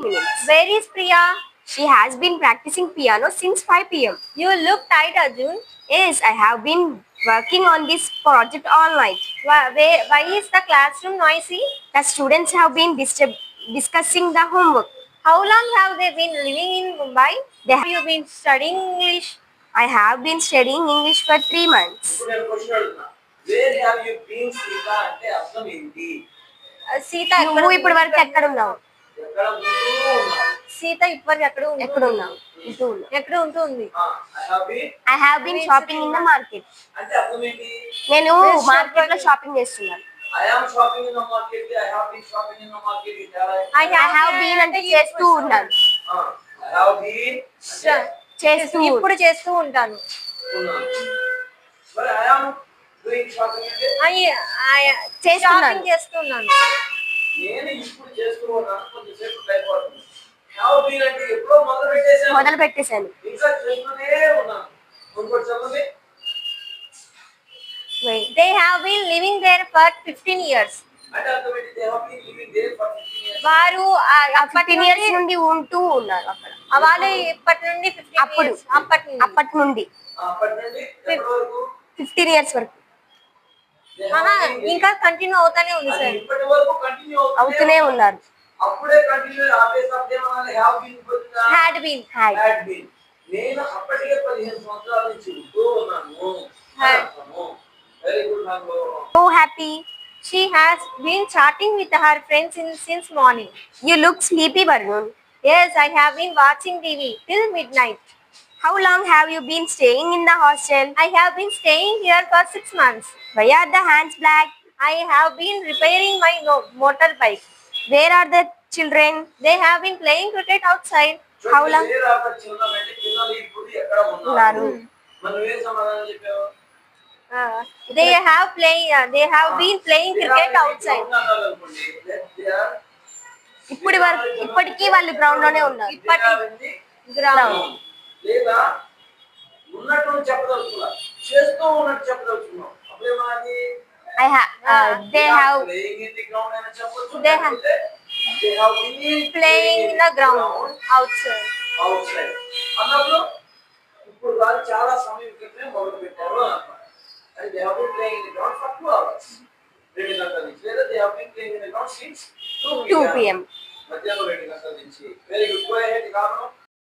minutes. Where is Priya? She has been practicing piano since 5 p.m. You look tired, Arjun. Yes, I have been working on this project all night. Why is the classroom noisy? The students have been discussing the homework. How long have they been living in Mumbai? Have you been studying English? I have been studying English for 3 months. Where have you been, Sita? అంటే అర్థం ఏంటి? సీత నువ్వు ఇప్పటి వరకు ఎక్కడ ఉన్నావు? ఎక్కడ ఉన్నావు? సీత ఇప్పటివరకు ఎక్కడ ఉన్నావు? ఎక్కడ ఉంటుంది? I have been shopping in the market. అంటే అర్థం ఏంటి? నేను మార్కెట్ లో షాపింగ్ చేస్తున్నాను. I am shopping in the market. I have been shopping in the market. I have been అంటే చేస్తూ ఉన్నాను. I have been చేస్తూ ఇప్పుడు చేస్తూ ఉంటాను. But I am doing shopping అంటే షాపింగ్ చేస్తున్నాను. నేను ఇప్పుడు చేస్తూ ఉన్నాను. కొంచెంసేపు టైం పడుతుంది. Have been అంటే ఎప్పుడో మొదలు పెట్టేశాను. ఇంకా చేస్తూనే ఉన్నాను. ఇంకోటి చెప్పండి. They have been living there for 15 years. అంటే అర్థం ఏంటి? They have been living there for 15 years. వారు 15 years నుండి ఉంటూ ఉన్నారు అక్కడ. వాళ్ళు ఇప్పటి నుండి 15 years అప్పటి నుండి అప్పటి నుండి ఎప్పటి వరకు? 15 years వరకు. ఇంకా కంటిన్యూ అవుతానే ఉంది సార్. ఇప్పటి వరకు కంటిన్యూ అవుతూనే ఉన్నారు. అప్పుడే కంటిన్యూ ఆపే శబ్దం అనాలి. హ్యావ్ బీన్ బదులుగా had been. had been. నేను అప్పటికే 15 సంవత్సరాల నుంచి ఉంటూ ఉన్నాను. Very good number. So happy. She has been chatting with her friends since morning. You look sleepy, Varun. Yes, I have been watching TV till midnight. How long have you been staying in the hostel? I have been staying here for 6 months. Why are the hands black? I have been repairing my motorbike. Where are the children? They have been playing cricket outside. How long? ఉన్నారు. మనం ఏ సమాధానం చెప్పావు? They have been playing cricket outside. ఇప్పటికీ వాళ్ళు ground లోనే ఉన్నారు. Ground లేదా ఉన్నట్టు చెప్పదలుచుకున్నా, చేస్తూ ఉన్నట్టు చెప్పదలుచుకున్నాం. అప్పుడేమన్నది? They have playing in the ground అని చెప్పొచ్చు. They have been playing in the ground outside. అన్నప్పుడు ఇప్పుడు వాళ్ళు చాలా సమయం క్రితమే మొదలు పెట్టారు అన్నమాట. And they have been playing in the ground for 2 hours. 2 గంటల నుంచి. లేదా they have been playing in the ground since 2 p.m. మధ్యాహ్నం 2 గంటల నుంచి. Very good. గో అహెడ్ కారణం